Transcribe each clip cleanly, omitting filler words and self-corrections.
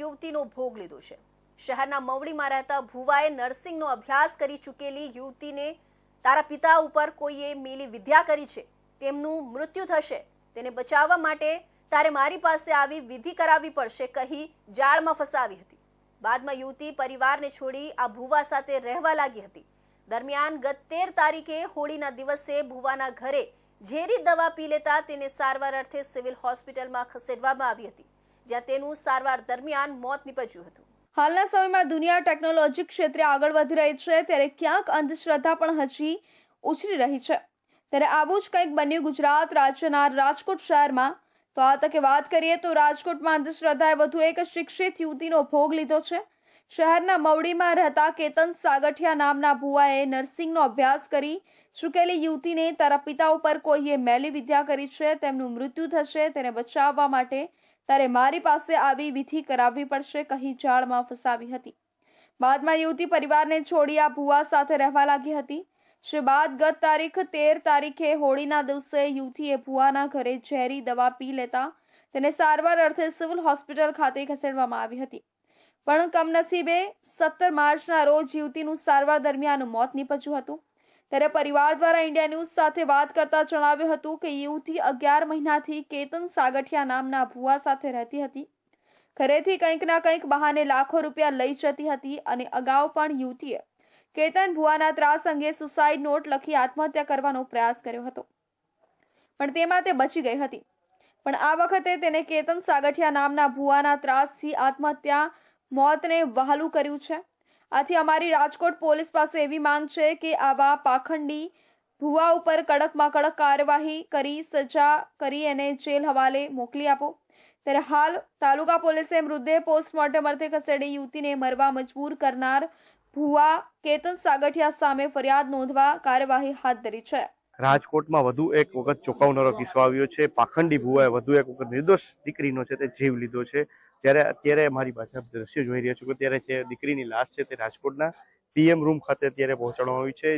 યુવતીનો ભોગ લીધો છે। શહેરના મવડીમાં રહેતા ભુવાએ નર્સિંગનો અભ્યાસ કરી ચૂકેલી યુવતીને તારા પિતા ઉપર કોઈએ મેલી વિદ્યા કરી છે, તેમનું મૃત્યુ થશે, તેને બચાવવા માટે તારે મારી પાસે આવી વિધિ કરાવવી પડશે કહી જાળમાં ફસાવી હતી। બાદમાં યુવતી પરિવારને છોડી આ ભુવા સાથે રહેવા લાગી હતી। દરમિયાન ગત 13 તારીખે હોળીના દિવસે ભુવાના ઘરે ઝેરી દવા પી લેતા તેને સારવાર અર્થે સિવિલ હોસ્પિટલમાં ખસેડવામાં આવી હતી, જ્યાં તેનું સારવાર દરમિયાન મોત નીપજ્યું હતું। હાલના સમયમાં દુનિયા ટેકનોલોજી ક્ષેત્રે આગળ વધી રહી છે, ત્યારે ક્યાંક અંધશ્રદ્ધા પણ હજી ઉછરી રહી છે। ત્યારે આવું જ કંઈક બન્યું ગુજરાત રાજ્યના રાજકોટ શહેરમાં। તો આ તકે વાત કરીએ તો રાજકોટમાં અંધશ્રદ્ધાએ વધુ એક શિક્ષિત યુવતીનો ભોગ લીધો છે। શહેરના મવડીમાં રહેતા કેતન સાગઠિયા નામના ભુવાએ નર્સિંગનો અભ્યાસ કરી ચૂકેલી યુવતીને તારા પિતા ઉપર કોઈએ મેલી વિદ્યા કરી છે, તેમનું મૃત્યુ થશે, તેને બચાવવા માટે તારે મારી પાસે આવી વિધિ કરાવવી પડશે કહી જાળમાં ફસાવી હતી। બાદમાં યુવતી પરિવારને છોડી આ ભુવા સાથે રહેવા લાગી હતી, જે બાદ ગત તારીખ 13 તારીખે હોળીના દિવસે યુવતીએ ભુવાના ઘરે ઝેરી દવા પી લેતા તેને સારવાર અર્થે સિવિલ હોસ્પિટલ ખાતે ખસેડવામાં આવી હતી, પણ કમનસીબે 17 માર્ચના રોજ યુવતીનું સારવાર દરમિયાન મોત નીપજ્યું હતું। ત્યારે પરિવાર દ્વારા ઇન્ડિયા ન્યૂઝ સાથે વાત કરતા જણાવ્યું હતું કે યુવતી 11 મહિનાથી કેતન સાગઠિયા નામના ભુવા સાથે રહેતી હતી। ઘરેથી કંઈક ના કંઈક બહાને લાખો રૂપિયા લઈ જતી હતી અને અગાઉ પણ યુવતીએ કેતન ભુવાના ત્રાસ અંગે સુસાઇડ નોટ લખી આત્મહત્યા કરવાનો પ્રયાસ કર્યો હતો, પણ તેમાં તે બચી ગઈ હતી। પણ આ વખતે તેને કેતન સાગઠિયા નામના ભુવાના ત્રાસથી આત્મહત્યા મોતને વહાલું કર્યું છે। આથી અમારી રાજકોટ પોલીસ પાસે એવી માંગ છે કે આવા પાખંડી ભુવા ઉપર કડકમાં કડક કાર્યવાહી કરી સજા કરી એને જેલ હવાલે મોકલી આપો। ત્યારે હાલ તાલુકા પોલીસે મૃતદેહ પોસ્ટમોર્ટમ અર્થે ખસેડી યુવતીને મરવા મજબૂર કરનાર ભુવા કેતન સાગઠિયા સામે ફરિયાદ નોંધવા કાર્યવાહી હાથ ધરી છે। રાજકોટમાં વધુ એક વખત ચોંકાવનારો કિસ્સો આવ્યો છે। પાખંડી ભુવાએ વધુ એક વખત નિર્દોષ દીકરીનો છે તે જીવ લીધો છે। ત્યારે અત્યારે મારી પાસે દ્રશ્ય જોઈ રહ્યા છું કે ત્યારે છે દીકરીની લાશ છે તે રાજકોટના પીએમ રૂમ ખાતે અત્યારે પહોંચાડવામાં આવી છે।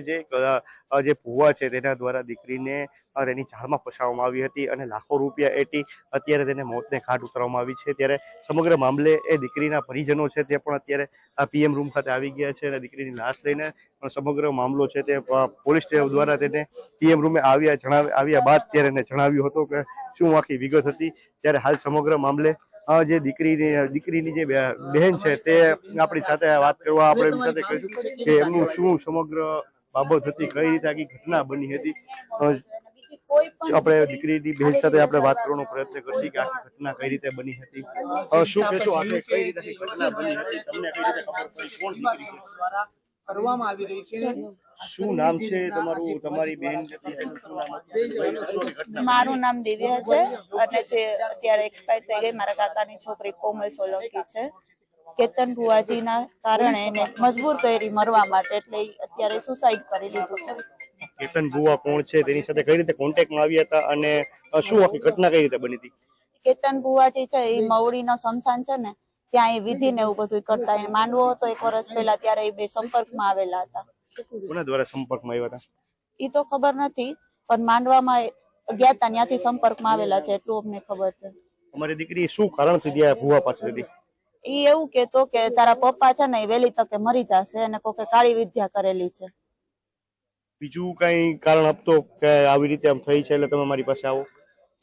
જે ભુવા છે તેના દ્વારા દીકરીને એની જાળમાં ફસાવવામાં આવી હતી અને લાખો રૂપિયા એટી અત્યારે તેને મોતને ઘાટ ઉતારવામાં આવી છે। ત્યારે સમગ્ર મામલે એ દીકરીના પરિજનો છે તે પણ અત્યારે આ પીએમ રૂમ ખાતે આવી ગયા છે અને દીકરીની લાશ લઈને સમગ્ર મામલો છે તે પોલીસ દ્વારા તેને પીએમ રૂમે આવ્યા બાદ ત્યારે એને જણાવ્યું હતું કે શું આખી વિગત હતી। ત્યારે હાલ સમગ્ર મામલે જે દીકરીની જે બહેન છે તે આપણી સાથે વાત કરવા આપણે એમની સાથે કહીશું કે એમનું શું સમગ્ર બાબત હતી, કઈ રીતે આખી ઘટના બની હતી। આપણે દીકરીની બહેન સાથે આપણે વાત કરવાનો પ્રયત્ન કરશું કે આખી ઘટના કઈ રીતે બની હતી। શું કહેશો આખી કઈ રીતે ઘટના બની હતી, તમને કઈ રીતે ખબર પડી, કોણ દીકરી છે, કરવામાં આવી રહી છે? શું નામ છે તમારું, તમારી બહેન હતી તેનું શું નામ હતું? મારું નામ દિવ્યા છે અને જે અત્યારે એક્સપાયર થઈ ગઈ મારા કાકાની છોકરી કોમલ સોલંકી છે। કેતન ભુવાજીના કારણે એને મજબૂર કરી મરવા માટે, એટલે અત્યારે સુસાઇડ કરી લીધું છે। કેતન ભુવા કોણ છે, તેની સાથે કઈ રીતે કોન્ટેક્ટમાં આવ્યા હતા અને શું આખી ઘટના કઈ રીતે બની હતી? કેતન ભુવાજી છે એ મવડીનો સ્મશાન છે ને ત્યાં એ વિધિ ને એવું બધું કરતા, એ માંડવો હતો 1 વર્ષ પહેલા, ત્યારે એ બે સંપર્કમાં આવેલા હતા। કોના દ્વારા સંપર્કમાં આવ્યા હતા એ તો ખબર નથી, પણ માંડવામાં ગયા હતા ત્યાંથી સંપર્કમાં આવેલા છે એટલું અમને ખબર છે। અમારી દીકરી શું કારણથી ત્યાં ભુવા પાસે હતી? એ એવું કેતો કે તારા પપ્પા છે ને એ વહેલી તકે મરી જશે અને કોકે કાળી વિદ્યા કરેલી છે। બીજું કઈ કારણ આપતો કે આવી રીતે આમ થઈ છે એટલે તમે મારી પાસે આવો?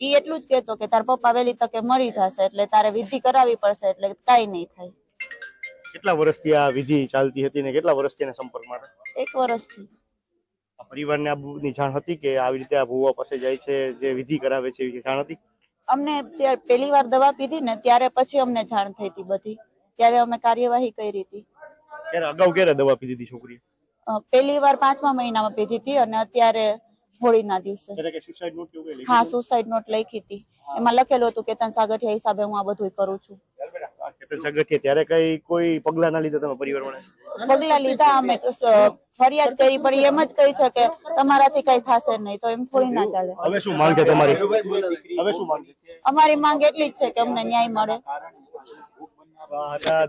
એ એટલું જ કેતો કે તારા પપ્પા વહેલી તકે મરી જશે એટલે તારે વિધિ કરાવવી પડશે, એટલે કઈ નહીં થાય। કેટલા વર્ષથી આ વિધિ ચાલતી હતી ને કેટલા વર્ષથી એના સંપર્કમાં હતા? 1 વર્ષથી। પરિવારને આ બધી જાણ હતી કે આવી રીતે આ ભુવા પાસે જાય છે, જે વિધિ કરાવે છે, એવી જાણ હતી? અમને પહેલી વાર દવા પીધી ને ત્યારે પછી અમને જાણ થઈ હતી બધી, ત્યારે અમે કાર્યવાહી કરી હતી। ત્યારે અગાઉ ક્યારે દવા પીધી હતી છોકરીએ? પહેલી વાર 5મા મહિનામાં પીધી હતી અને અત્યારે હોળીના દિવસે। હા, સુસાઇડ નોટ લખી હતી, એમાં લખેલું હતું કેતન સાગઠિયા હિસાબે હું આ બધું કરું છું। કેતન સાગઠિયા ત્યારે કોઈ પગલા ના લીધા તમે પરિવાર વાળા? પગલા લીધા, અમે ફરિયાદ કરી, પણ એમ જ કહી છે કે તમારાથી કઈ થશે નહીં, તો એમ થોડી ના ચાલે। હવે શું માંગ છે તમારી? હવે શું માંગ છે? અમારી માંગ એટલી જ છે કે અમને ન્યાય મળે।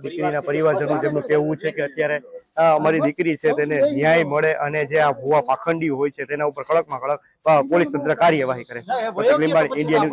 દીકરીના પરિવારજનો તેમનું કહેવું છે કે અત્યારે અમારી દીકરી છે તેને ન્યાય મળે અને જે આ ભુવા પાખંડી હોય છે તેના ઉપર કડકમાં કડક પોલીસ તંત્ર કાર્યવાહી કરે। ઇન્ડિયા